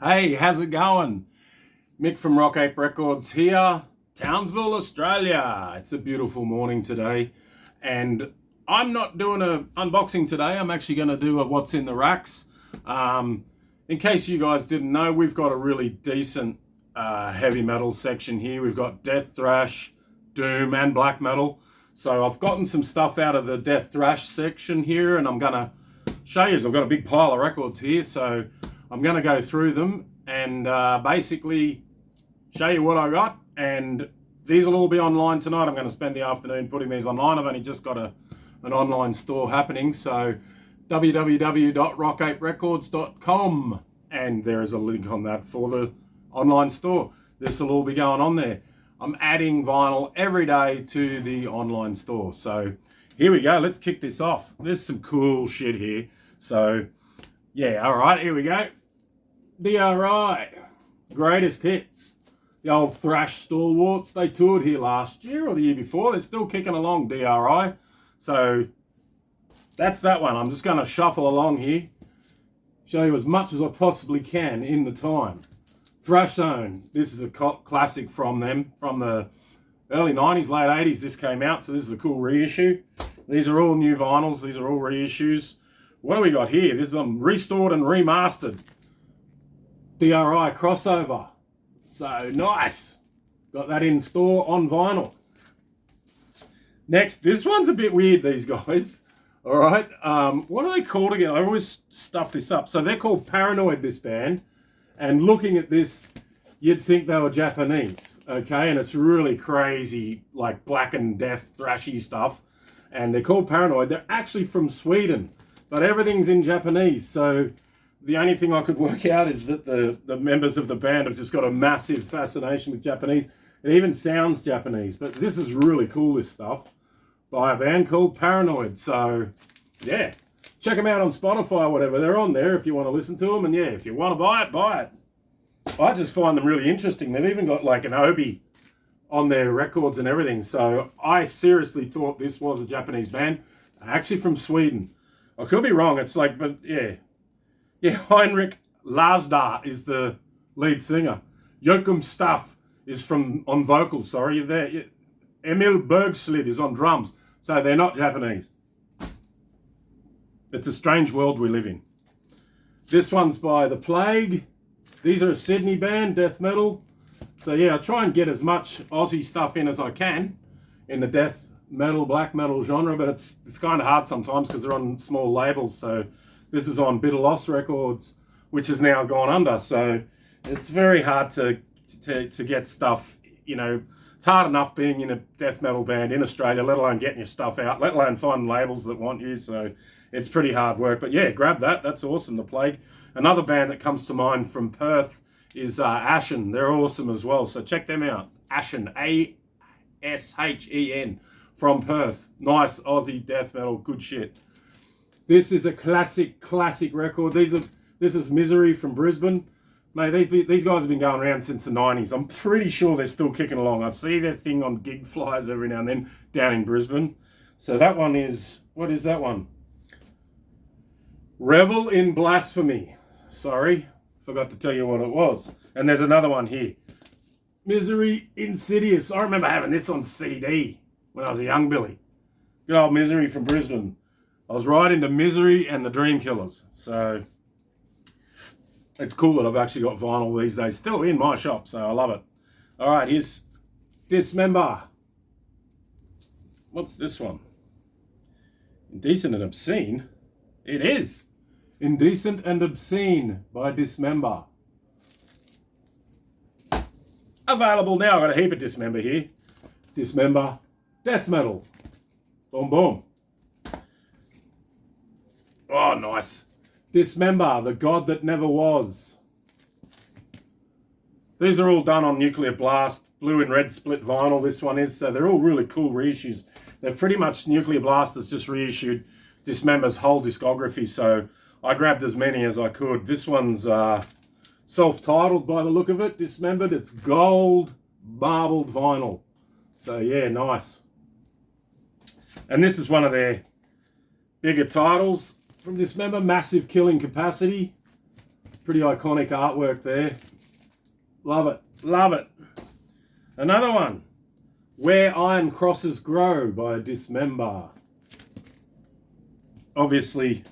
Hey, how's it going? Mick from Rock Ape Records here, Townsville, Australia. It's a beautiful morning today, and I'm not doing an unboxing today. I'm actually going to do a what's in the racks. In case you guys didn't know, we've got a really decent heavy metal section here. We've got death, thrash, doom, and black metal. So I've gotten some stuff out of the death thrash section here, and I'm going to show you. I've got a big pile of records here, so I'm going to go through them and basically show you what I got. And these will all be online tonight. I'm going to spend the afternoon putting these online. I've only just got an online store happening. So www.rockaperecords.com, and there is a link on that for the online store. This will all be going on there. I'm adding vinyl every day to the online store. So here we go. Let's kick this off. There's some cool shit here. So yeah, all right, here we go. DRI, greatest hits. The old thrash stalwarts, they toured here last year or the year before. They're still kicking along, DRI. So that's that one. I'm just going to shuffle along here, show you as much as I possibly can in the time. Thrash Zone, this is a classic from them, from the early 90s, late 80s this came out, so this is a cool reissue. These are all new vinyls, these are all reissues. What do we got here? This is restored and remastered DRI crossover. So nice. Got that in store on vinyl. Next, this one's a bit weird, these guys. All right. What are they called again? I always stuff this up. So they're called Paranoid, this band. And looking at this, you'd think they were Japanese. Okay. And it's really crazy, like black and death, thrashy stuff. And they're called Paranoid. They're actually from Sweden, but everything's in Japanese. So the only thing I could work out is that the members of the band have just got a massive fascination with Japanese. It even sounds Japanese, but this is really cool, this stuff, by a band called Paranoid. So yeah, check them out on Spotify or whatever. They're on there if you want to listen to them. And yeah, if you want to buy it, buy it. I just find them really interesting. They've even got like an obi on their records and everything. So I seriously thought this was a Japanese band, actually from Sweden. I could be wrong. It's like, but yeah. Yeah, Heinrich Lasdar is the lead singer. Joachim Staff is on vocals, sorry. There. Emil Bergslid is on drums. So they're not Japanese. It's a strange world we live in. This one's by The Plague. These are a Sydney band, death metal. So yeah, I try and get as much Aussie stuff in as I can in the death metal, black metal genre, but it's kind of hard sometimes because they're on small labels. So this is on Bitter Loss Records, which has now gone under. So it's very hard to get stuff, you know. It's hard enough being in a death metal band in Australia, let alone getting your stuff out, let alone finding labels that want you. So it's pretty hard work. But yeah, grab that. That's awesome, The Plague. Another band that comes to mind from Perth is Ashen. They're awesome as well. So check them out. Ashen, A-S-H-E-N, from Perth. Nice Aussie death metal, good shit. This is a classic record. This is Misery from Brisbane. Mate, these guys have been going around since the 90s. I'm pretty sure they're still kicking along. I see their thing on gig flyers every now and then down in Brisbane. So that one is, what is that one? Revel in Blasphemy. Sorry, forgot to tell you what it was. And there's another one here. Misery Insidious. I remember having this on CD when I was a young Billy. Good old Misery from Brisbane. I was right into Misery and the Dream Killers. So it's cool that I've actually got vinyl these days. Still in my shop, so I love it. All right, here's Dismember. What's this one? Indecent and Obscene? It is. Indecent and Obscene by Dismember. Available now. I've got a heap of Dismember here. Dismember death metal. Boom, boom. Oh, nice. Dismember, The God That Never Was. These are all done on Nuclear Blast, blue and red split vinyl, this one is. So they're all really cool reissues. They're pretty much, Nuclear Blast has just reissued Dismember's whole discography. So I grabbed as many as I could. This one's self-titled by the look of it, Dismembered. It's gold marbled vinyl. So yeah, nice. And this is one of their bigger titles from Dismember, Massive Killing Capacity. Pretty iconic artwork there. Love it. Love it. Another one. Where Iron Crosses Grow by Dismember. Obviously,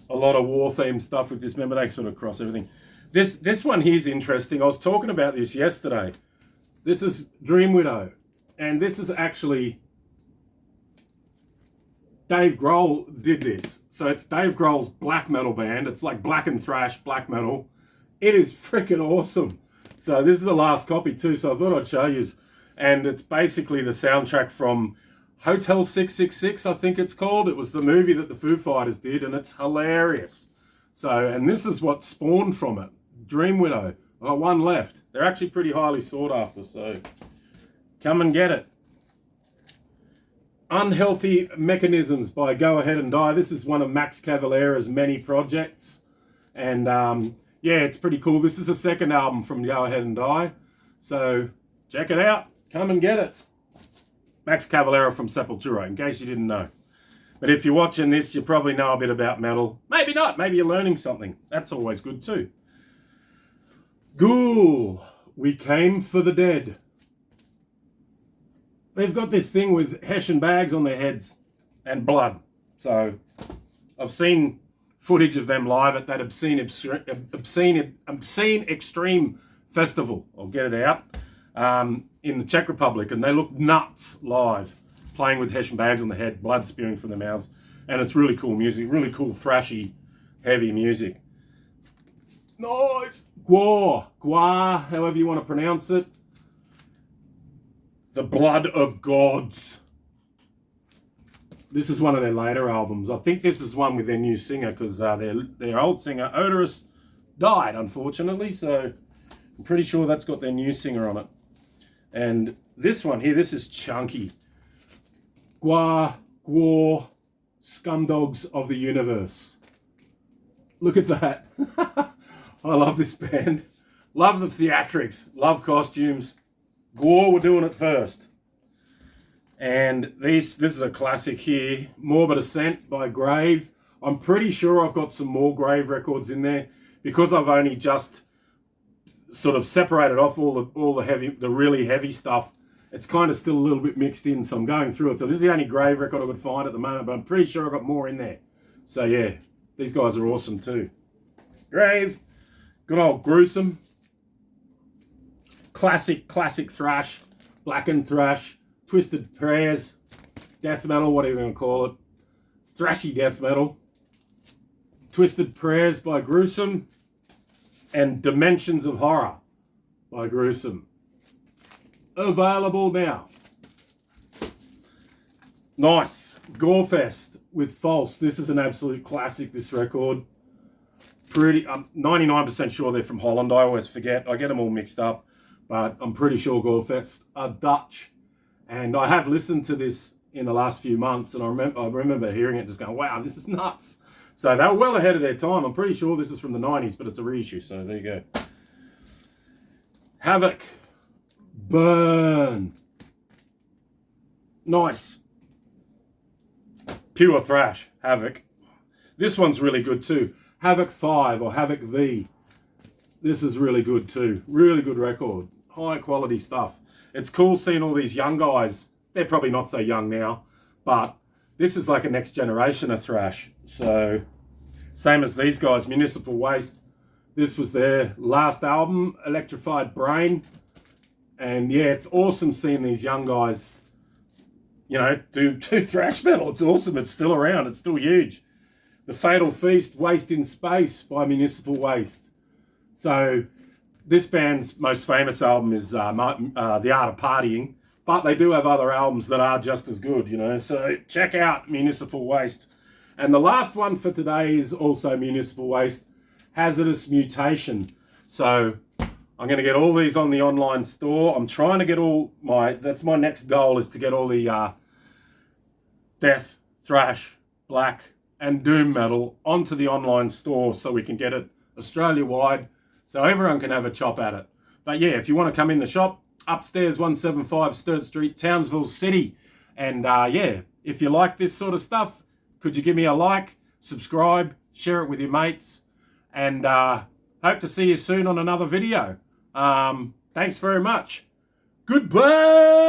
a lot of war-themed stuff with Dismember. They sort of cross everything. This one here's interesting. I was talking about this yesterday. This is Dream Widow. And this is actually... Dave Grohl did this. So it's Dave Grohl's black metal band. It's like black and thrash, black metal. It is freaking awesome. So this is the last copy too, so I thought I'd show you. And it's basically the soundtrack from Hotel 666, I think it's called. It was the movie that the Foo Fighters did, and it's hilarious. So, and this is what spawned from it. Dream Widow. I got one left. They're actually pretty highly sought after, so come and get it. Unhealthy Mechanisms by Go Ahead and Die. This is one of Max Cavalera's many projects. And yeah, it's pretty cool. This is the second album from Go Ahead and Die. So check it out. Come and get it. Max Cavalera from Sepultura, in case you didn't know. But if you're watching this, you probably know a bit about metal. Maybe not. Maybe you're learning something. That's always good too. Ghoul. We Came for the Dead. They've got this thing with Hessian bags on their heads and blood. So I've seen footage of them live at that Obscene Extreme Festival. I'll get it out. In the Czech Republic, and they look nuts live, playing with Hessian bags on the head, blood spewing from their mouths. And it's really cool music, really cool thrashy, heavy music. Nice! Gwa, however you want to pronounce it. The Blood of Gods. This is one of their later albums. I think this is one with their new singer, because their old singer, Odorous, died, unfortunately. So I'm pretty sure that's got their new singer on it. And this one here, this is chunky. Gwa, Scumdogs of the Universe. Look at that. I love this band. Love the theatrics. Love costumes. Gore were doing it first. And this is a classic here. Morbid Ascent by Grave. I'm pretty sure I've got some more Grave records in there, because I've only just sort of separated off all the really heavy stuff. It's kind of still a little bit mixed in, so I'm going through it. So this is the only Grave record I could find at the moment, but I'm pretty sure I've got more in there. So yeah, these guys are awesome too. Grave, good old Gruesome. Classic thrash, blackened thrash, twisted prayers, death metal, whatever you want to call it. It's thrashy death metal. Twisted Prayers by Gruesome, and Dimensions of Horror by Gruesome. Available now. Nice. Gorefest with False. This is an absolute classic, this record. I'm 99% sure they're from Holland. I always forget. I get them all mixed up. But I'm pretty sure Gorefest are Dutch. And I have listened to this in the last few months, and I remember hearing it just going, wow, this is nuts. So they were well ahead of their time. I'm pretty sure this is from the 90s, but it's a reissue, so there you go. Havoc. Burn. Nice. Pure thrash. Havoc. This one's really good too. Havoc 5 or Havoc V. This is really good too. Really good record. High quality stuff. It's cool seeing all these young guys. They're probably not so young now, but this is like a next generation of thrash. So, same as these guys, Municipal Waste. This was their last album, Electrified Brain. And yeah, it's awesome seeing these young guys, you know, do thrash metal. It's awesome. It's still around. It's still huge. The Fatal Feast, Waste in Space by Municipal Waste. So, this band's most famous album is The Art of Partying, but they do have other albums that are just as good, you know. So check out Municipal Waste. And the last one for today is also Municipal Waste, Hazardous Mutation. So I'm going to get all these on the online store. I'm trying to get that's my next goal, is to get all the death, thrash, black, and doom metal onto the online store so we can get it Australia-wide, so everyone can have a chop at it. But yeah, if you want to come in the shop, upstairs 175 Sturt Street, Townsville City. And yeah, if you like this sort of stuff, could you give me a like, subscribe, share it with your mates, and hope to see you soon on another video. Thanks very much. Goodbye.